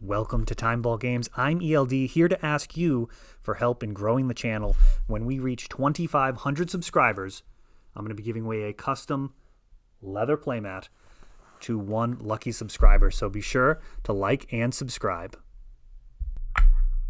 Welcome to Time Ball Games. I'm ELD, here to ask you for help in growing the channel. When we reach 2,500 subscribers, I'm going to be giving away a custom leather playmat to one lucky subscriber. So be sure to like and subscribe.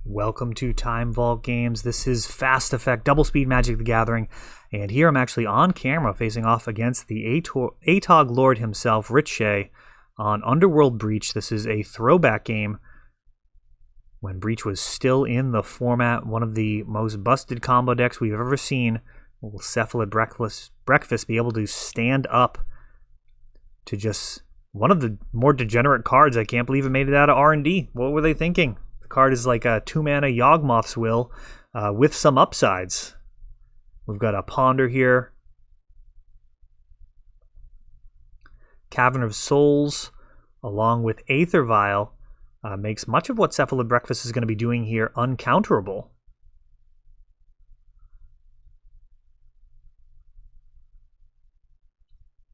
Welcome to Time Vault Games. This is Fast Effect Double Speed Magic the Gathering, and here I'm actually on camera facing off against the Atog Lord himself, Rich Shea, on Underworld Breach. This is a throwback game when Breach was still in the format, one of the most busted combo decks we've ever seen. Will Cephalid Breakfast be able to stand up to just one of the more degenerate cards? I can't believe it made it out of R&D. What were they thinking? The card is like a 2-mana Yawgmoth's Will with some upsides. We've got a Ponder here. Cavern of Souls, along with Aether Vial, makes much of what Cephalid Breakfast is going to be doing here uncounterable.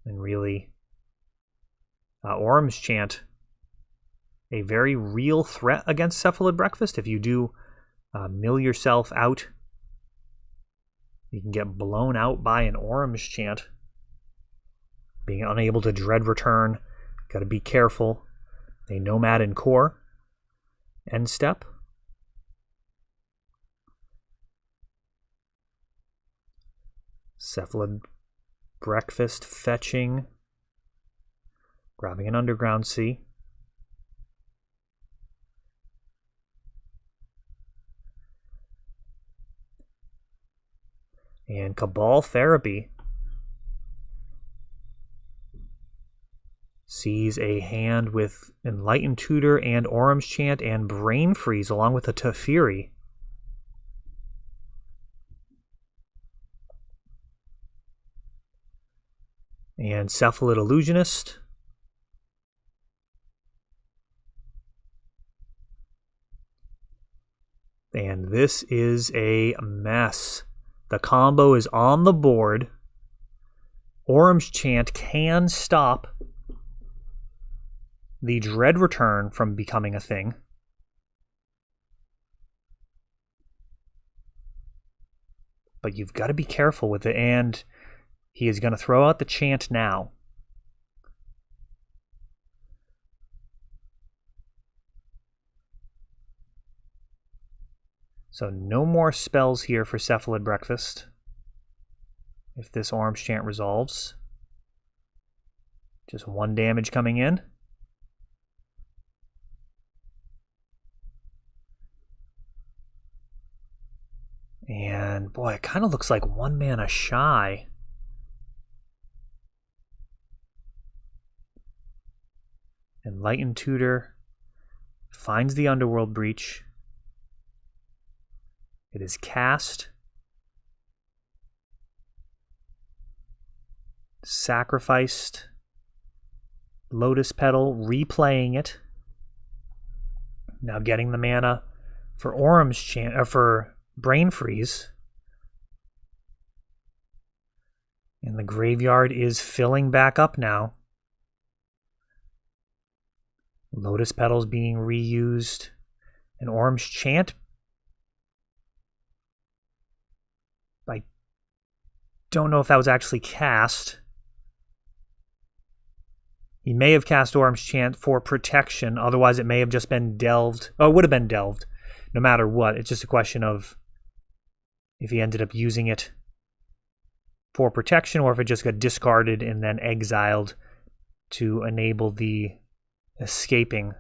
And really, Orm's Chant, a very real threat against Cephalid Breakfast. If you do mill yourself out, you can get blown out by an Orm's Chant. Being unable to dread return, got to be careful. A Nomad in core. End step. Cephalid Breakfast fetching. Grabbing an Underground Sea. And Cabal Therapy sees a hand with Enlightened Tutor and Orm's Chant and Brain Freeze along with a Teferi. And Cephalid Illusionist. And this is a mess. The combo is on the board. Orm's Chant can stop the Dread Return from becoming a thing. But you've got to be careful with it, and he is going to throw out the Chant now. So no more spells here for Cephalid Breakfast if this Orm's Chant resolves. Just 1 damage coming in. And boy, it kind of looks like 1 mana shy. Enlightened Tutor finds the Underworld Breach. It is cast. Sacrificed. Lotus Petal, replaying it. Now getting the mana for Orm's Chant, or for Brain Freeze. And the graveyard is filling back up now. Lotus Petals being reused. And Orm's Chant. I don't know if that was actually cast. He may have cast Orm's Chant for protection. Otherwise, it may have just been delved. Oh, it would have been delved. No matter what. It's just a question of if he ended up using it for protection or if it just got discarded and then exiled to enable the escaping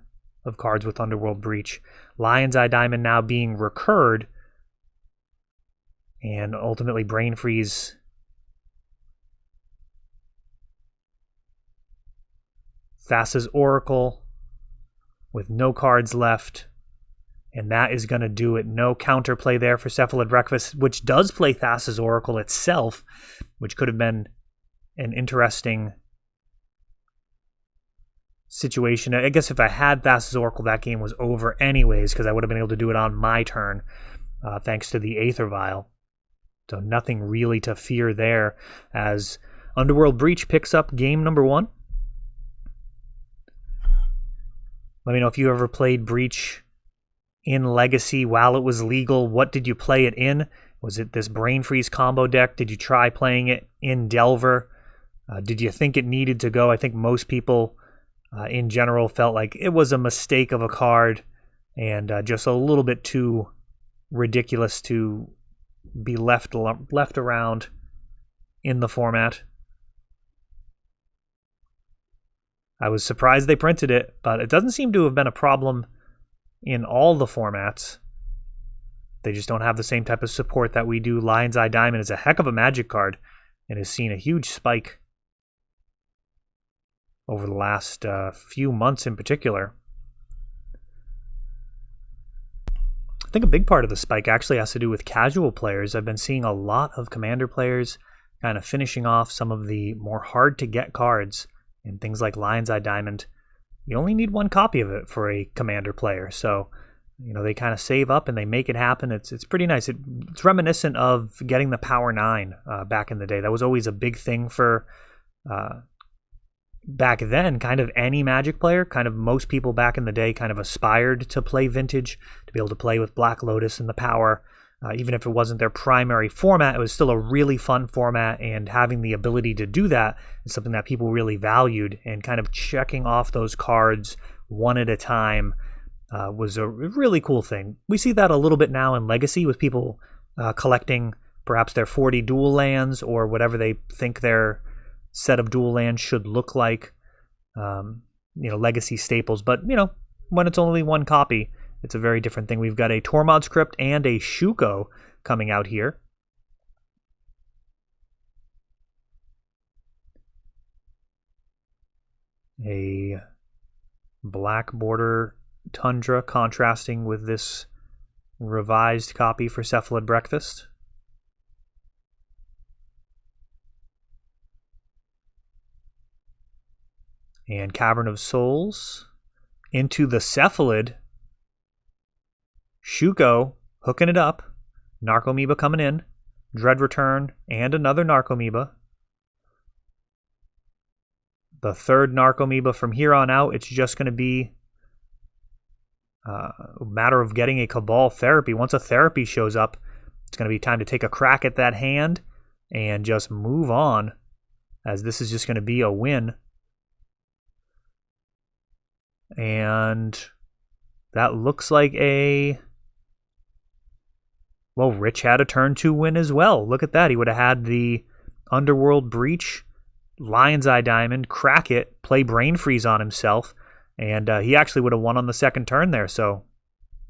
of cards with Underworld Breach. Lion's Eye Diamond now being recurred, and ultimately Brain Freeze Thassa's Oracle with no cards left. And that is going to do it. No counterplay there for Cephalid Breakfast, which does play Thassa's Oracle itself, which could have been an interesting situation. I guess if I had Thassa's Oracle, that game was over anyways, because I would have been able to do it on my turn, thanks to the Aether Vial. So nothing really to fear there, as Underworld Breach picks up game number 1. Let me know if you ever played Breach in Legacy while it was legal. What did you play it in? Was it this Brain Freeze combo deck? Did you try playing it in Delver? Did you think it needed to go? I think most people in general felt like it was a mistake of a card and just a little bit too ridiculous to be left around in the format. I was surprised they printed it, but it doesn't seem to have been a problem in all the formats. They just don't have the same type of support that we do. Lion's Eye Diamond is a heck of a Magic card and has seen a huge spike over the last few months in particular. I think a big part of the spike actually has to do with casual players. I've been seeing a lot of Commander players kind of finishing off some of the more hard-to-get cards in things like Lion's Eye Diamond. You only need one copy of it for a Commander player, so they kind of save up and they make it happen. It's pretty nice. It's reminiscent of getting the Power 9 back in the day. That was always a big thing for back then. Kind of any Magic player, kind of most people back in the day kind of aspired to play Vintage, to be able to play with Black Lotus and the Power. Even if it wasn't their primary format, it was still a really fun format, and having the ability to do that is something that people really valued, and kind of checking off those cards one at a time was a really cool thing. We see that a little bit now in Legacy with people collecting perhaps their 40 dual lands or whatever they think their set of dual lands should look like, Legacy staples. But, when it's only one copy, it's a very different thing. We've got a Tormod's Crypt and a Shuko coming out here. A black border Tundra contrasting with this revised copy for Cephalid Breakfast. And Cavern of Souls into the Cephalid. Shuko hooking it up. Narcomoeba coming in. Dread Return and another Narcomoeba. The third Narcomoeba from here on out. It's just going to be a matter of getting a Cabal Therapy. Once a Therapy shows up, it's going to be time to take a crack at that hand and just move on, as this is just going to be a win. And that looks like Rich had a turn 2 win as well. Look at that. He would have had the Underworld Breach, Lion's Eye Diamond, crack it, play Brain Freeze on himself, and he actually would have won on the second turn there. So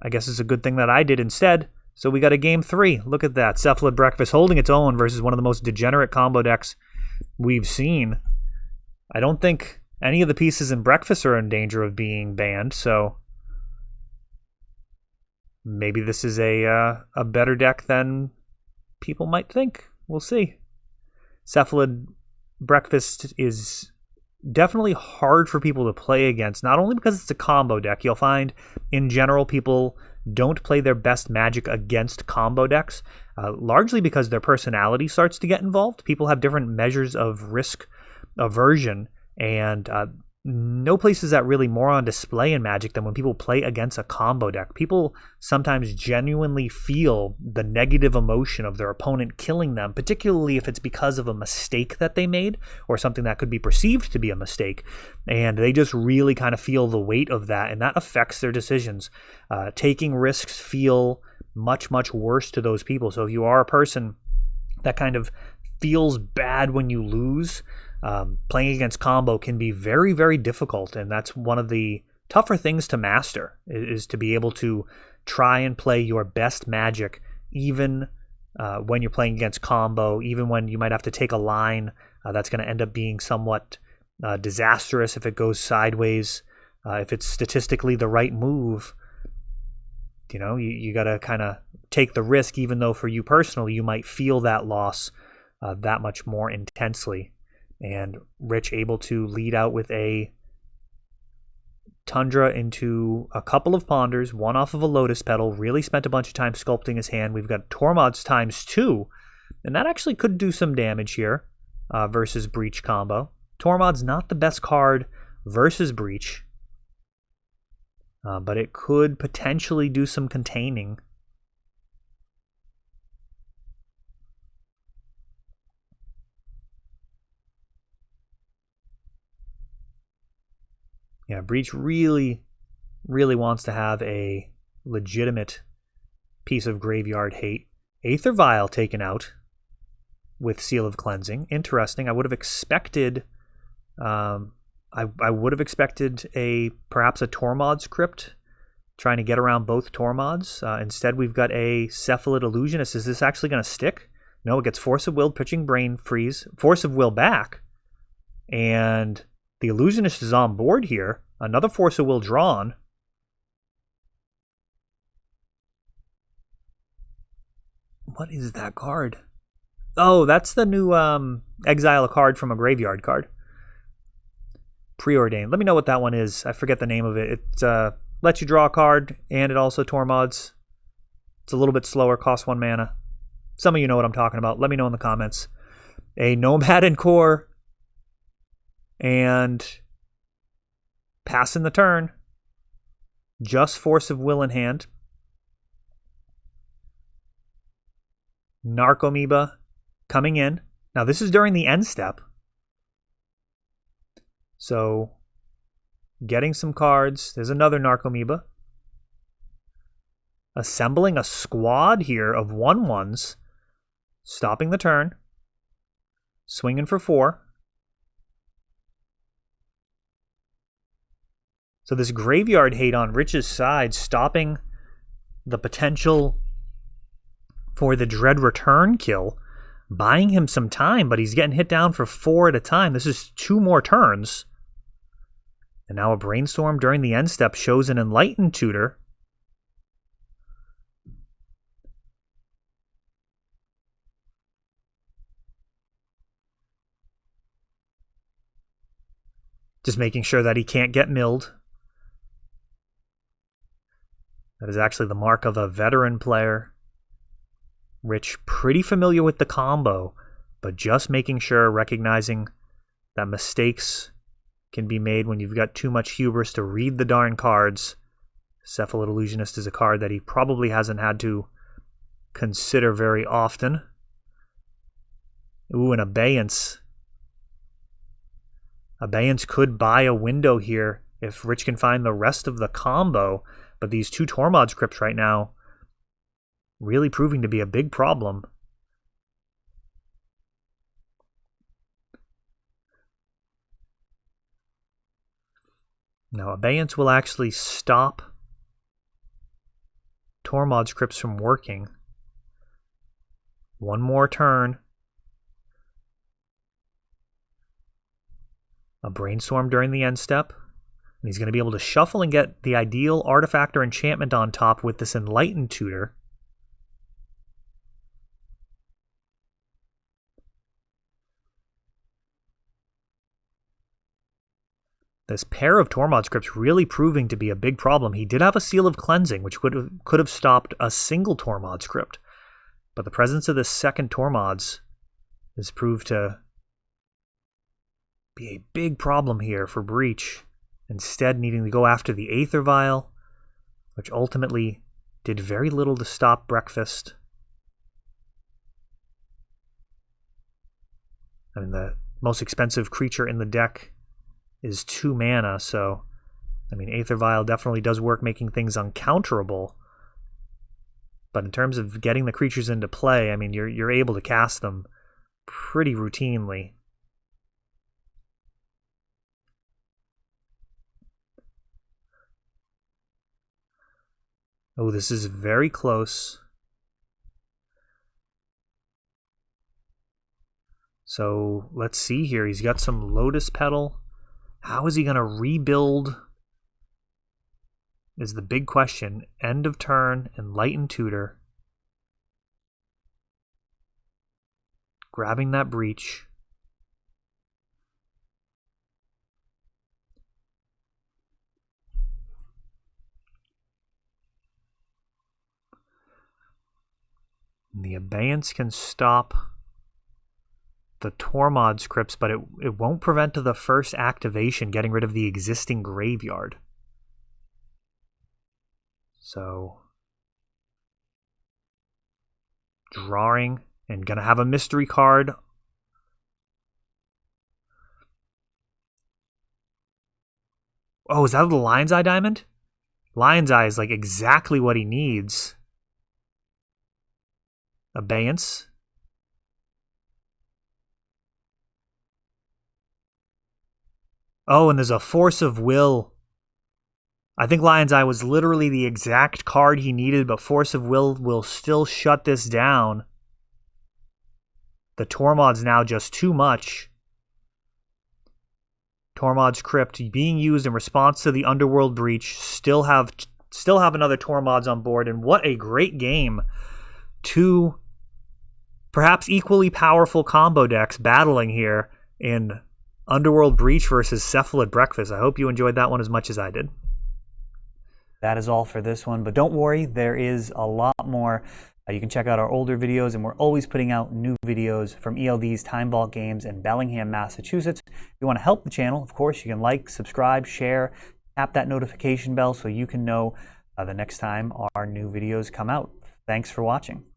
I guess it's a good thing that I did instead. So we got a game 3. Look at that. Cephalid Breakfast holding its own versus one of the most degenerate combo decks we've seen. I don't think any of the pieces in Breakfast are in danger of being banned, so maybe this is a better deck than people might think. We'll see. Cephalid Breakfast is definitely hard for people to play against, not only because it's a combo deck. You'll find, in general, people don't play their best Magic against combo decks, largely because their personality starts to get involved. People have different measures of risk aversion, and no place is that really more on display in Magic than when people play against a combo deck. People sometimes genuinely feel the negative emotion of their opponent killing them, particularly if it's because of a mistake that they made or something that could be perceived to be a mistake. And they just really kind of feel the weight of that, and that affects their decisions. Taking risks feel much, much worse to those people. So if you are a person that kind of feels bad when you lose, playing against combo can be very, very difficult, and that's one of the tougher things to master, is to be able to try and play your best Magic even when you're playing against combo, even when you might have to take a line that's going to end up being somewhat disastrous if it goes sideways. If it's statistically the right move, you got to kind of take the risk, even though for you personally you might feel that loss that much more intensely. And Rich able to lead out with a Tundra into a couple of Ponders, one off of a Lotus Petal, really spent a bunch of time sculpting his hand. We've got Tormod's ×2, and that actually could do some damage here versus Breach combo. Tormod's not the best card versus Breach. but it could potentially do some containing. Yeah, Breach really, really wants to have a legitimate piece of graveyard hate. Aether Vial taken out with Seal of Cleansing. Interesting. I would have expected I would have expected perhaps a Tormod's Crypt, trying to get around both Tormods. Instead, we've got a Cephalid Illusionist. Is this actually going to stick? No, it gets Force of Will, pitching Brain Freeze, Force of Will back, and the Illusionist is on board here. Another Force of Will drawn. What is that card? Oh, that's the new exile a card from a graveyard card. Preordained. Let me know what that one is. I forget the name of it. It lets you draw a card, and it also Tormods. It's a little bit slower, costs 1 mana. Some of you know what I'm talking about. Let me know in the comments. A Nomad and Core, and passing the turn. Just Force of Will in hand. Narcomoeba coming in. Now this is during the end step. So getting some cards. There's another Narcomoeba. Assembling a squad here of 1/1s. Stopping the turn. Swinging for 4. So this graveyard hate on Rich's side, stopping the potential for the Dread Return kill, buying him some time, but he's getting hit down for 4 at a time. This is 2 more turns. And now a Brainstorm during the end step shows an Enlightened Tutor. Just making sure that he can't get milled. That is actually the mark of a veteran player. Rich, pretty familiar with the combo, but just making sure, recognizing that mistakes can be made when you've got too much hubris to read the darn cards. Cephalid Illusionist is a card that he probably hasn't had to consider very often. Ooh, an Abeyance. Abeyance could buy a window here if Rich can find the rest of the combo, but these 2 Tormod's Crypts right now really proving to be a big problem. Now, Abeyance will actually stop Tormod's Crypts from working. 1 more turn. A Brainstorm during the end step. And he's going to be able to shuffle and get the ideal artifact or enchantment on top with this Enlightened Tutor. This pair of Tormod's Crypts really proving to be a big problem. He did have a Seal of Cleansing, which could have stopped a single Tormod's Crypt. But the presence of this second Tormod's has proved to be a big problem here for Breach. Instead, needing to go after the Aether Vial, which ultimately did very little to stop Breakfast. I mean, the most expensive creature in the deck is 2 mana, so I mean, Aether Vial definitely does work making things uncounterable. But in terms of getting the creatures into play, I mean, you're able to cast them pretty routinely. Oh, this is very close. So let's see here. He's got some Lotus Petal. How is he going to rebuild? Is the big question. End of turn, Enlightened Tutor. Grabbing that Breach. The Abeyance can stop the Tormod's Crypts, but it won't prevent the first activation, getting rid of the existing graveyard. So, drawing, and gonna have a mystery card. Oh, is that the Lion's Eye diamond? Lion's Eye is like exactly what he needs. Abeyance. Oh, and there's a Force of Will. I think Lion's Eye was literally the exact card he needed, but Force of Will still shut this down. The Tormod's now just too much. Tormod's Crypt being used in response to the Underworld breach. Still have another Tormod's on board, and what a great game. Two perhaps equally powerful combo decks battling here in Underworld Breach versus Cephalid Breakfast. I hope you enjoyed that one as much as I did. That is all for this one, but don't worry, there is a lot more. You can check out our older videos, and we're always putting out new videos from ELD's Time Vault Games in Bellingham, Massachusetts. If you want to help the channel, of course, you can like, subscribe, share, tap that notification bell so you can know the next time our new videos come out. Thanks for watching.